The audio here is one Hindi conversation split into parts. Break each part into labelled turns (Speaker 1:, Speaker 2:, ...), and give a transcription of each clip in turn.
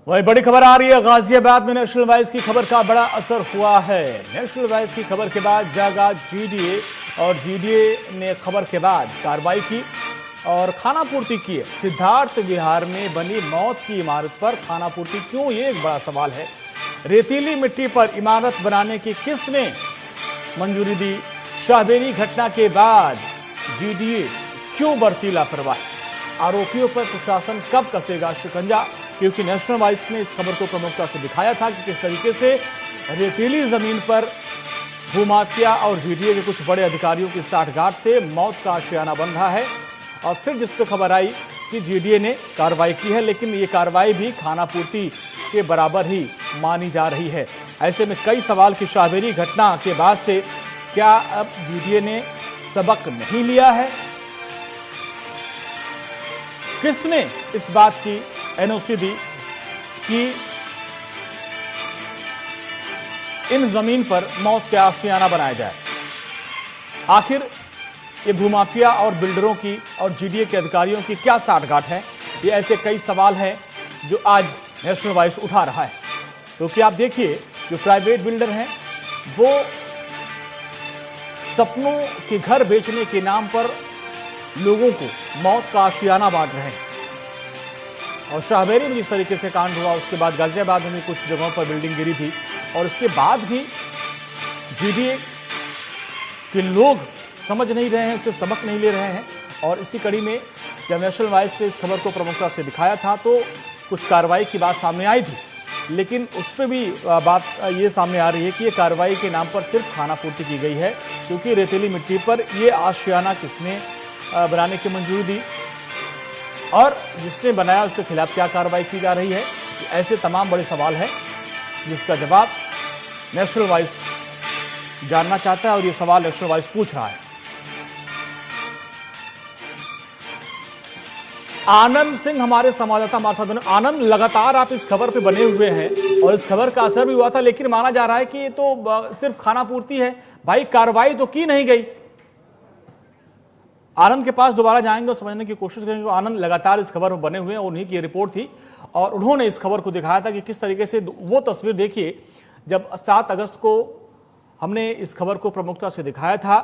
Speaker 1: वही बड़ी खबर आ रही है, गाजियाबाद में नेशनल वाइज की खबर का बड़ा असर हुआ है। नेशनल वाइज की खबर के बाद जागा जीडीए और जीडीए ने खबर के बाद कार्रवाई की और खानापूर्ति की है। सिद्धार्थ विहार में बनी मौत की इमारत पर खानापूर्ति क्यों, ये एक बड़ा सवाल है। रेतीली मिट्टी पर इमारत बनाने की किसने मंजूरी दी? शाहबेरी घटना के बाद जीडीए क्यों बरती लापरवाही? आरोपियों पर प्रशासन कब कसेगा शिकंजा? क्योंकि नेशनल वाइज ने इस खबर को प्रमुखता से दिखाया था कि किस तरीके से रेतीली जमीन पर भूमाफिया और जीडीए के कुछ बड़े अधिकारियों की साठगांठ से मौत का आशियाना बन रहा है। और फिर जिस पे खबर आई कि जीडीए ने कार्रवाई की है, लेकिन ये कार्रवाई भी खानापूर्ति के बराबर ही मानी जा रही है। ऐसे में कई सवाल की शाहबेरी घटना के बाद से क्या अब जीडीए ने सबक नहीं लिया है? किसने इस बात की एनओसी दी कि इन जमीन पर मौत का आशियाना बनाया जाए? आखिर ये भूमाफिया और बिल्डरों की और जीडीए के अधिकारियों की क्या साठगांठ है? ये ऐसे कई सवाल हैं जो आज नेशनल वाइज उठा रहा है। क्योंकि आप देखिए, जो प्राइवेट बिल्डर हैं वो सपनों के घर बेचने के नाम पर लोगों को मौत का आशियाना बांट रहे हैं। और शाहबेरी में जिस तरीके से कांड हुआ, उसके बाद गाजियाबाद में भी कुछ जगहों पर बिल्डिंग गिरी थी, और इसके बाद भी जीडीए के लोग समझ नहीं रहे हैं, उससे सबक नहीं ले रहे हैं। और इसी कड़ी में जब नेशनल वाइज ने इस खबर को प्रमुखता से दिखाया था तो कुछ कार्रवाई की बात सामने आई थी, लेकिन उस पर भी बात ये सामने आ रही है कि ये कार्रवाई के नाम पर सिर्फ खानापूर्ति की गई है। क्योंकि रेतीली मिट्टी पर ये आशियाना किसने बनाने की मंजूरी दी और जिसने बनाया उसके खिलाफ क्या कार्रवाई की जा रही है? ऐसे तमाम बड़े सवाल हैं जिसका जवाब नेशनल वाइज जानना चाहता है और ये सवाल नेशनल वाइज पूछ रहा है। आनंद सिंह हमारे संवाददाता हमारे साथ बने। आनंद, लगातार आप इस खबर पे बने हुए हैं और इस खबर का असर भी हुआ था, लेकिन माना जा रहा है कि ये तो सिर्फ खानापूर्ति है। भाई, कार्रवाई तो की नहीं गई। आनंद के पास दोबारा जाएंगे और समझने की कोशिश करेंगे। आनंद लगातार इस खबर में बने हुए हैं, उन्हीं की रिपोर्ट थी और उन्होंने इस खबर को दिखाया था कि किस तरीके से वो तस्वीर देखिए जब 7 अगस्त को हमने इस खबर को प्रमुखता से दिखाया था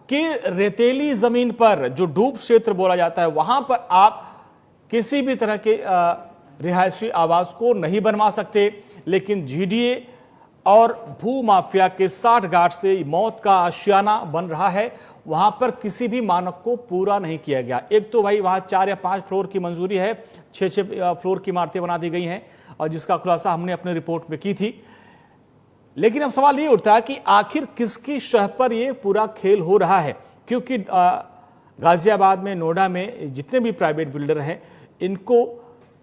Speaker 1: कि रेतीली जमीन पर जो डूब क्षेत्र बोला जाता है, वहां पर आप किसी भी तरह के रिहायशी आवास को नहीं बनवा सकते। लेकिन जीडीए और भूमाफिया के साठगांठ से मौत का आशियाना बन रहा है। वहां पर किसी भी मानक को पूरा नहीं किया गया। एक तो भाई वहां 4 या 5 फ्लोर की मंजूरी है, 6 फ्लोर की इमारतें बना दी गई हैं और जिसका खुलासा हमने अपने रिपोर्ट में की थी। लेकिन अब सवाल ये उठता है कि आखिर किसकी शह पर ये पूरा खेल हो रहा है? क्योंकि गाजियाबाद में, नोएडा में जितने भी प्राइवेट बिल्डर हैं, इनको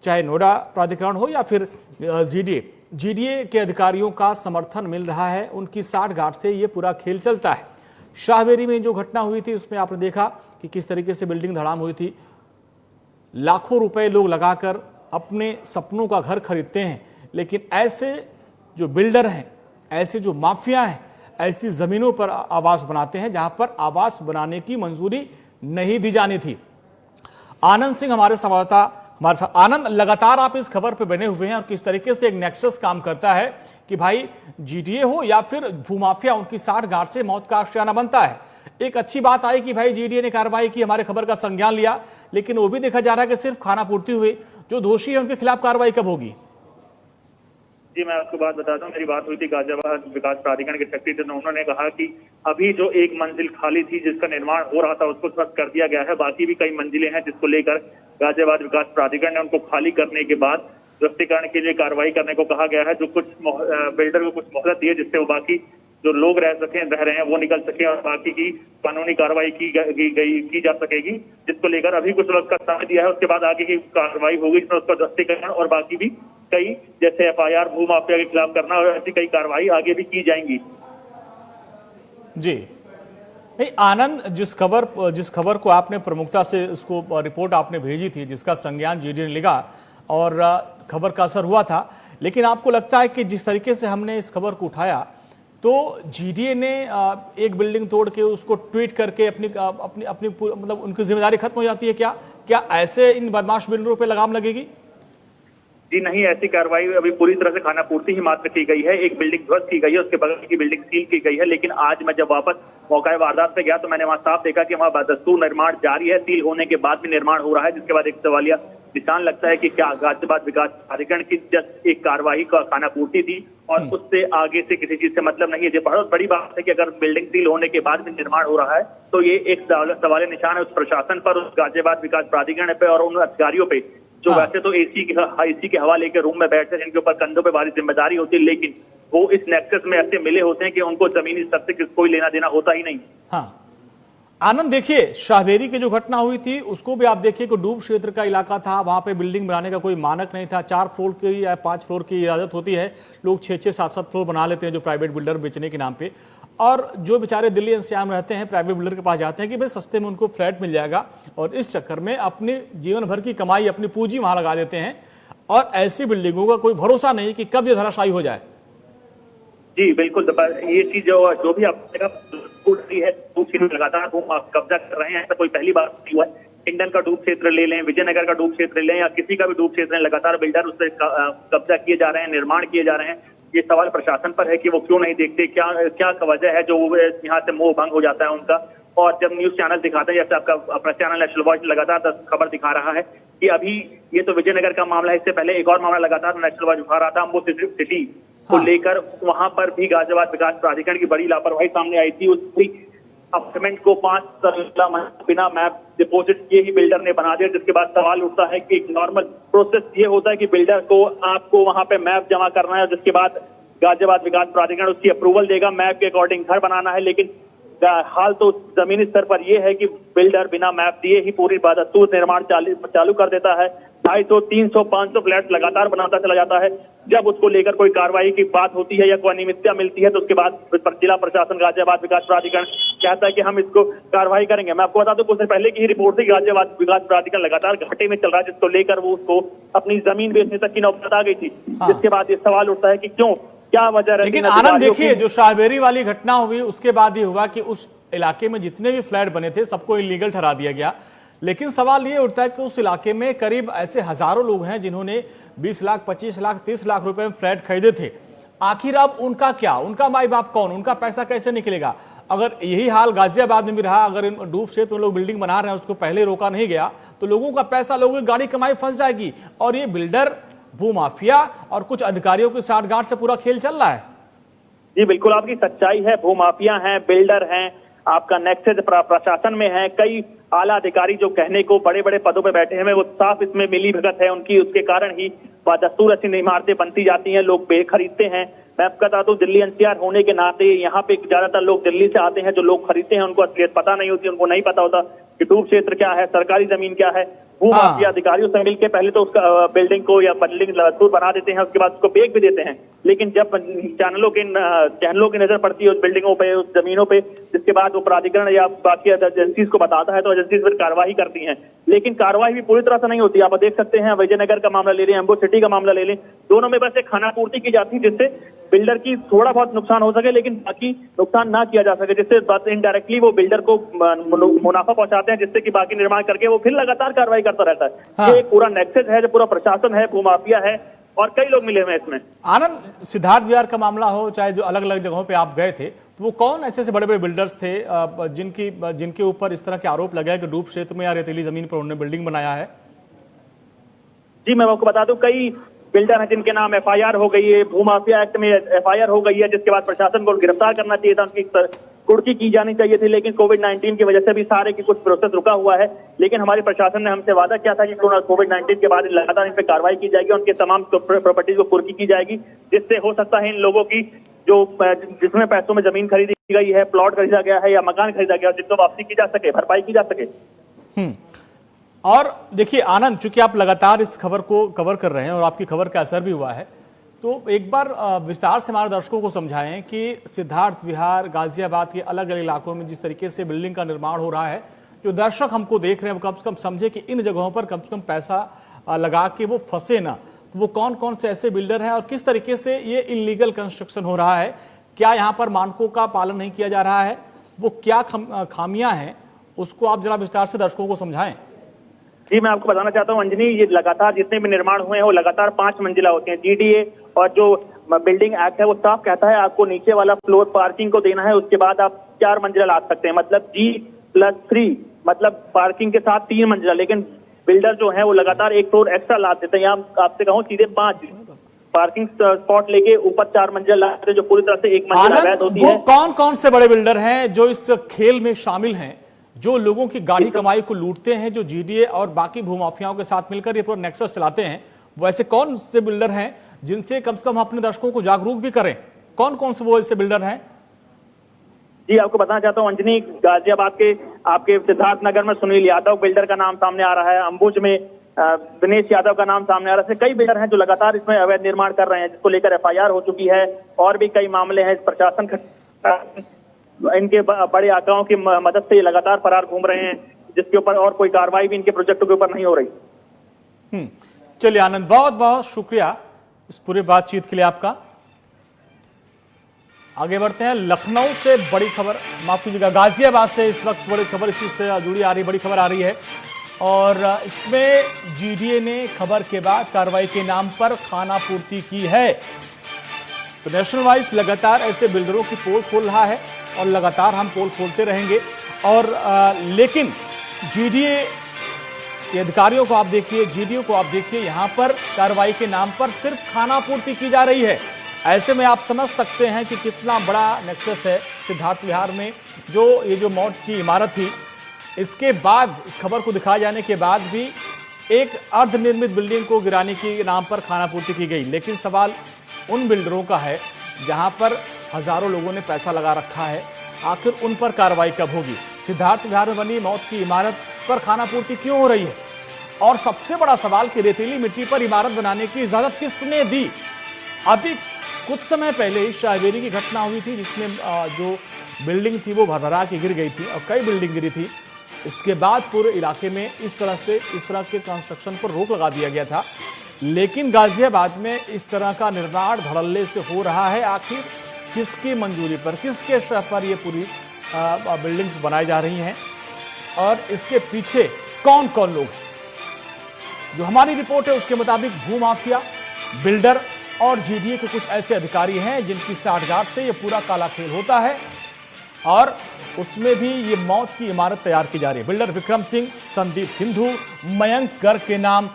Speaker 1: चाहे नोएडा प्राधिकरण हो या फिर जीडीए के अधिकारियों का समर्थन मिल रहा है। उनकी साठगांठ से ये पूरा खेल चलता है। शाहबेरी में जो घटना हुई थी उसमें आपने देखा कि किस तरीके से बिल्डिंग धड़ाम हुई थी। लाखों रुपए लोग लगाकर अपने सपनों का घर खरीदते हैं, लेकिन ऐसे जो बिल्डर हैं, ऐसे जो माफिया हैं, ऐसी जमीनों पर आवास बनाते हैं जहां पर आवास बनाने की मंजूरी नहीं दी जानी थी। आनंद सिंह हमारे संवाददाता हमारे साथ। आनंद, लगातार आप इस खबर पे बने हुए हैं और किस तरीके से एक नेक्सस काम करता है कि भाई जीडीए हो या फिर भूमाफिया, उनकी साठगांठ से मौत का आशियाना बनता है। एक अच्छी बात आई कि भाई जीडीए ने कार्रवाई की, हमारे खबर का संज्ञान लिया, लेकिन वो भी देखा जा रहा है कि सिर्फ खानापूर्ति हुई। जो दोषी है उनके खिलाफ कार्रवाई कब होगी?
Speaker 2: जी, मैं आपको बात बताता हूँ। मेरी बात हुई थी गाजियाबाद विकास प्राधिकरण के सेक्रेटरी से। उन्होंने कहा कि अभी जो एक मंजिल खाली थी जिसका निर्माण हो रहा था उसको ध्वस्त कर दिया गया है। बाकी भी कई मंजिलें हैं जिसको लेकर गाजियाबाद विकास प्राधिकरण ने उनको खाली करने के बाद ध्वस्तीकरण के लिए कार्रवाई करने को कहा गया है। जो कुछ बिल्डर को कुछ मोहलत दी है जिससे वो बाकी जो लोग रह रहे हैं वो निकल सके और बाकी की कानूनी कार्रवाई की जा सकेगी, जिसको लेकर अभी कुछ वक्त का समय दिया है। उसके बाद आगे की कार्रवाई होगी जिसमें उसका ध्वस्तीकरण और बाकी भी कई, जैसे एफआईआर भूमाफिया के खिलाफ करना और ऐसी कई कार्रवाई आगे भी की जाएंगी।
Speaker 1: जी नहीं आनंद, जिस खबर को आपने प्रमुखता से उसको रिपोर्ट आपने भेजी थी, जिसका संज्ञान जीडीए ने लिया और खबर का असर हुआ था, लेकिन आपको लगता है कि जिस तरीके से हमने इस खबर को उठाया तो जीडीए ने एक बिल्डिंग तोड़ के उसको ट्वीट करके अपनी मतलब उनकी जिम्मेदारी खत्म हो जाती है क्या? क्या ऐसे इन बदमाश बिल्डरों पे लगाम लगेगी?
Speaker 2: जी नहीं, ऐसी कार्रवाई अभी पूरी तरह से खाना पूर्ति ही मात्र की गई है। एक बिल्डिंग ध्वस्त की गई है, उसके बगल की बिल्डिंग सील की गई है। लेकिन आज मैं जब वापस मौका वारदात पे गया तो मैंने वहां साफ देखा कि वहां बदस्तूर निर्माण जारी है। सील होने के बाद भी निर्माण हो रहा है, जिसके बाद एक सवालिया निशान लगता है कि क्या गाजियाबाद विकास प्राधिकरण की जस्ट एक कार्रवाई का खाना पूर्ति थी और उससे आगे से किसी चीज से मतलब नहीं है। ये बहुत बड़ी बात है कि अगर बिल्डिंग सील होने के बाद भी निर्माण हो रहा है तो ये एक सवालिया निशान है उस प्रशासन पर, उस गाजियाबाद विकास प्राधिकरण पे और उन अधिकारियों पे जो वैसे तो एसी के हवा लेकर रूम में बैठते हैं, जिनके ऊपर कंधों पे भारी जिम्मेदारी होती है, लेकिन वो इस नेक्सस में ऐसे मिले होते हैं कि उनको जमीनी स्तर से कोई लेना देना होता ही नहीं।
Speaker 1: हाँ आनंद, देखिए शाहबेरी की जो घटना हुई थी उसको भी आप देखिए कि डूब क्षेत्र का इलाका था, वहां पे बिल्डिंग बनाने का कोई मानक नहीं था। 4 फ्लोर की या 5 फ्लोर की इजाजत होती है, लोग 6-6, 7-7 फ्लोर बना लेते हैं जो प्राइवेट बिल्डर बेचने के नाम पे। और जो बेचारे दिल्ली एनसीआर में रहते हैं प्राइवेट बिल्डर के पास जाते हैं कि भाई सस्ते में उनको फ्लैट मिल जाएगा, और इस चक्कर में अपनी जीवन भर की कमाई, अपनी पूंजी वहां लगा देते हैं। और ऐसी बिल्डिंगों का कोई भरोसा नहीं कि कब ये धराशायी हो जाए।
Speaker 2: जी बिल्कुल, ये चीज जो भी आपकी है लगातार कब्जा कर रहे हैं, ऐसा कोई पहली बार नहीं हुआ है। इंडन का डूब क्षेत्र ले लें, विजयनगर का डूब क्षेत्र ले लें या किसी का भी डूब क्षेत्र है, लगातार बिल्डर उससे कब्जा किए जा रहे हैं, निर्माण किए जा रहे हैं। ये सवाल प्रशासन पर है कि वो क्यों नहीं देखते, क्या वजह है जो यहाँ से मोह भंग हो जाता है उनका। और जब न्यूज चैनल दिखाते हैं, जैसे आपका अपना चैनल नेशनल वॉइस लगातार खबर दिखा रहा है कि अभी ये तो विजयनगर का मामला है, इससे पहले एक और मामला लगातार नेशनल वॉइस उठा रहा था अम्बो सिटी को लेकर। वहां पर भी गाजियाबाद विकास प्राधिकरण की बड़ी लापरवाही सामने आई थी। उसकी अपार्टमेंट को 5 बिना मैप डिपॉजिट किए ही बिल्डर ने बना दिया, जिसके बाद सवाल उठता है कि नॉर्मल प्रोसेस ये होता है कि बिल्डर को आपको वहां पे मैप जमा करना है, जिसके बाद गाजियाबाद विकास प्राधिकरण उसकी अप्रूवल देगा, मैप के अकॉर्डिंग घर बनाना है। लेकिन हाल तो जमीनी स्तर पर यह है कि बिल्डर बिना मैप दिए ही पूरी बदस्तूर निर्माण चालू कर देता है। 250, 300, 500 फ्लैट लगातार बनाता चला जाता है। जब उसको लेकर कोई कार्रवाई की बात होती है या कोई अनियमितता मिलती है तो उसके बाद जिला प्रशासन गाजियाबाद विकास प्राधिकरण कहता है कि हम इसको कार्रवाई करेंगे। मैं आपको बता दूं, कुछ दिन पहले की ही रिपोर्ट थी, गाजियाबाद विकास प्राधिकरण लगातार घाटे में चल रहा है, जिसको लेकर वो उसको अपनी जमीन बेचने तक की नौबत आ गई थी। जिसके बाद ये सवाल उठता है कि क्यों, क्या वजह रहती है।
Speaker 1: लेकिन आनंद देखिए, जो शाहबेरी वाली घटना हुई उसके बाद ये हुआ कि उस इलाके में जितने भी फ्लैट बने थे सबको इलीगल ठहरा दिया गया। लेकिन सवाल ये उठता है कि उस इलाके में करीब ऐसे हजारों लोग हैं जिन्होंने 20 लाख, 25 लाख, 30 लाख रुपए में फ्लैट खरीदे थे। आखिर अब उनका क्या, उनका माई बाप कौन, उनका पैसा कैसे निकलेगा? अगर यही हाल गाजियाबाद में भी रहा, अगर इन डूब क्षेत्र में लोग बिल्डिंग बना रहे हैं उसको पहले रोका नहीं गया तो लोगों का पैसा, लोगों की गाड़ी कमाई फंस जाएगी। और ये बिल्डर, भूमाफिया और कुछ अधिकारियों की साठगांठ से पूरा खेल चल रहा है।
Speaker 2: जी बिल्कुल, आपकी सच्चाई है। भूमाफिया हैं, बिल्डर हैं, आपका नेक्सस प्रशासन में है, कई आला अधिकारी जो कहने को बड़े बड़े पदों पे बैठे हैं, वो साफ इसमें मिली भगत है उनकी। उसके कारण ही बदस्तूर ऐसी इमारतें बनती जाती हैं, लोग खरीदते हैं। मैं आपको बता दूं, दिल्ली एनसीआर होने के नाते यहाँ पे ज्यादातर लोग दिल्ली से आते हैं। जो लोग खरीदते हैं उनको असलियत पता नहीं होती, उनको नहीं पता होता कि डूब क्षेत्र क्या है, सरकारी जमीन क्या है। भूमाफिया अधिकारियों से मिलकर पहले तो उसका बिल्डिंग को या बिल्डिंग बना देते हैं, उसके बाद उसको बेच भी देते हैं। लेकिन जब चैनलों की नजर पड़ती है उस बिल्डिंगों पे, उस जमीनों पे, जिसके बाद वो प्राधिकरण या बाकी एजेंसीज को बताता है तो एजेंसीज फिर कार्रवाई करती हैं। लेकिन कार्रवाई भी पूरी तरह से नहीं होती। आप देख सकते हैं, विजयनगर का मामला ले लें, एम्बो सिटी का मामला ले लें, दोनों में बस एक खानापूर्ति की जाती है जिससे बिल्डर की थोड़ा बहुत नुकसान हो सके लेकिन बाकी नुकसान ना किया जा सके, जिससे बस इनडायरेक्टली वो बिल्डर को मुनाफा पहुंचाते हैं, जिससे कि बाकी निर्माण करके वो फिर लगातार कार्रवाई करता रहता है। ये पूरा नेक्सस है, जो पूरा प्रशासन है, भूमाफिया है और कई लोग मिले हुए हैं इसमें।
Speaker 1: आनंद, सिद्धार्थ विहार का मामला हो चाहे जो अलग अलग जगहों पे आप गए थे, तो वो कौन ऐसे बड़े बड़े बिल्डर्स थे जिनके ऊपर इस तरह के आरोप लगे कि डूब क्षेत्र में या रेतीली जमीन पर उन्होंने बिल्डिंग बनाया है?
Speaker 2: जी मैं आपको बता दूं, कई बिल्डर हैं जिनके नाम एफआईआर हो गई है, भूमाफिया एक्ट में एफआईआर हो गई है, जिसके बाद प्रशासन को गिरफ्तार करना चाहिए था, उनकी कुर्की की जानी चाहिए थी। लेकिन कोविड-19 की वजह से भी सारे की कुछ प्रोसेस रुका हुआ है। लेकिन हमारे प्रशासन ने हमसे वादा किया था कि कोविड-19 के बाद लगातार इन पे कार्रवाई की जाएगी, उनके तमाम प्रॉपर्टीज को कुर्की की जाएगी, जिससे हो सकता है इन लोगों की जो जिसमें पैसों में जमीन खरीदी गई है, प्लॉट खरीदा गया है या मकान खरीदा गया, जिनको वापसी की जा सके, भरपाई की जा सके।
Speaker 1: और देखिए आनंद, चूंकि आप लगातार इस खबर को कवर कर रहे हैं और आपकी खबर का असर भी हुआ है, तो एक बार विस्तार से हमारे दर्शकों को समझाएं कि सिद्धार्थ विहार, गाजियाबाद के अलग अलग इलाकों में जिस तरीके से बिल्डिंग का निर्माण हो रहा है, जो दर्शक हमको देख रहे हैं वो कम से कम समझे कि इन जगहों पर कम से कम पैसा लगा के वो फंसे ना। तो वो कौन कौन से ऐसे बिल्डर हैं और किस तरीके से ये इलीगल कंस्ट्रक्शन हो रहा है, क्या यहाँ पर मानकों का पालन नहीं किया जा रहा है, वो क्या खामियां हैं, उसको आप जरा विस्तार से दर्शकों को समझाएं।
Speaker 2: जी मैं आपको बताना चाहता हूँ अंजनी, ये लगातार जितने भी निर्माण हुए हैं वो लगातार 5 मंजिला होते हैं। जीडीए और जो बिल्डिंग एक्ट है वो साफ कहता है आपको नीचे वाला फ्लोर पार्किंग को देना है, उसके बाद आप 4 मंजिला ला सकते हैं, मतलब G+3 मतलब पार्किंग के साथ 3 मंजिला। लेकिन बिल्डर जो है वो लगातार एक फ्लोर एक्स्ट्रा ला देते हैं, यहाँ आपसे कहूँ सीधे 5 पार्किंग स्पॉट लेके ऊपर 4 मंजिला ला देते हैं, जो पूरी तरह से एक मंजिला अवैध होती है।
Speaker 1: वो कौन कौन से बड़े बिल्डर हैं जो इस खेल में शामिल हैं, जो लोगों की गाढ़ी कमाई को लूटते हैं, जो जीडीए और बाकी भूमाफियाओं के साथ मिलकर ये पूरा नेक्सस चलाते हैं? वो ऐसे कौन से बिल्डर हैं जिनसे कम से कम अपने दर्शकों को जागरूक भी करें? कौन कौन से वो ऐसे बिल्डर हैं?
Speaker 2: जी आपको बताना चाहता हूँ अंजनी, गाजियाबाद के आपके सिद्धार्थ नगर में सुनील यादव बिल्डर का नाम सामने आ रहा है, अंबुज में दिनेश यादव का नाम सामने आ रहा है। कई बिल्डर हैं जो लगातार इसमें अवैध निर्माण कर रहे हैं, जिसको लेकर एफआईआर हो चुकी है और भी कई मामले हैं। प्रशासन इनके बड़े आकाओं की मदद से ये लगातार फरार घूम रहे हैं, जिसके ऊपर और कोई कार्रवाई भी इनके प्रोजेक्टों के ऊपर नहीं हो रही।
Speaker 1: चलिए आनंद, बहुत बहुत शुक्रिया इस पूरी बातचीत के लिए आपका। आगे बढ़ते हैं, लखनऊ से बड़ी खबर, माफ कीजिएगा गाजियाबाद से इस वक्त बड़ी खबर इसी से जुड़ी आ रही, बड़ी खबर आ रही है और इसमें जीडीए ने खबर के बाद कार्रवाई के नाम पर खाना पूर्ति की है। तो नेशनल वाइज लगातार ऐसे बिल्डरों की पोल खोल रहा है और लगातार हम पोल खोलते रहेंगे। और लेकिन जीडीए के अधिकारियों को आप देखिए, जीडीओ को आप देखिए, यहां पर कार्रवाई के नाम पर सिर्फ खाना पूर्ति की जा रही है। ऐसे में आप समझ सकते हैं कि कितना बड़ा नेक्सस है सिद्धार्थ विहार में। जो मौत की इमारत थी, इसके बाद इस खबर को दिखाए जाने के बाद भी एक अर्धनिर्मित बिल्डिंग को गिराने के नाम पर खाना पूर्ति की गई। लेकिन सवाल उन बिल्डरों का है जहां पर हजारों लोगों ने पैसा लगा रखा है, आखिर उन पर कार्रवाई कब होगी? सिद्धार्थ विहार में बनी मौत की इमारत पर खाना पूर्ति क्यों हो रही है? और सबसे बड़ा सवाल कि रेतीली मिट्टी पर इमारत बनाने की इजाजत किसने दी? अभी कुछ समय पहले ही शाहबेरी की घटना हुई थी, जिसमें जो बिल्डिंग थी वो भरभरा के गिर गई थी और कई बिल्डिंग गिरी थी। इसके बाद पूरे इलाके में इस तरह के कंस्ट्रक्शन पर रोक लगा दिया गया था। लेकिन गाजियाबाद में इस तरह का निर्माण धड़ल्ले से हो रहा है। आखिर किसकी मंजूरी पर, किसके शर्ह पर ये पूरी बिल्डिंग्स बनाई जा रही हैं और इसके पीछे कौन कौन लोग हैं? जो हमारी रिपोर्ट है उसके मुताबिक भूमाफिया, बिल्डर और जीडीए के कुछ ऐसे अधिकारी हैं जिनकी साठगांठ से ये पूरा काला खेल होता है और उसमें भी ये मौत की इमारत तैयार की जा रही है। बिल्डर विक्रम सिंह, संदीप सिंधु, मयंक गर्ग के नाम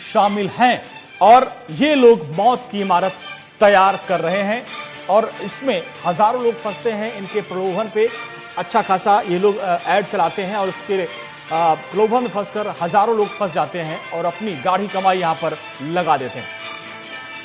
Speaker 1: शामिल हैं और ये लोग मौत की इमारत तैयार कर रहे हैं और इसमें हजारों लोग फंसते हैं। इनके प्रलोभन पे अच्छा खासा ये लोग ऐड चलाते हैं और उसके प्रलोभन में फंसकर हजारों लोग फंस जाते हैं और अपनी गाढ़ी कमाई यहां पर लगा देते हैं।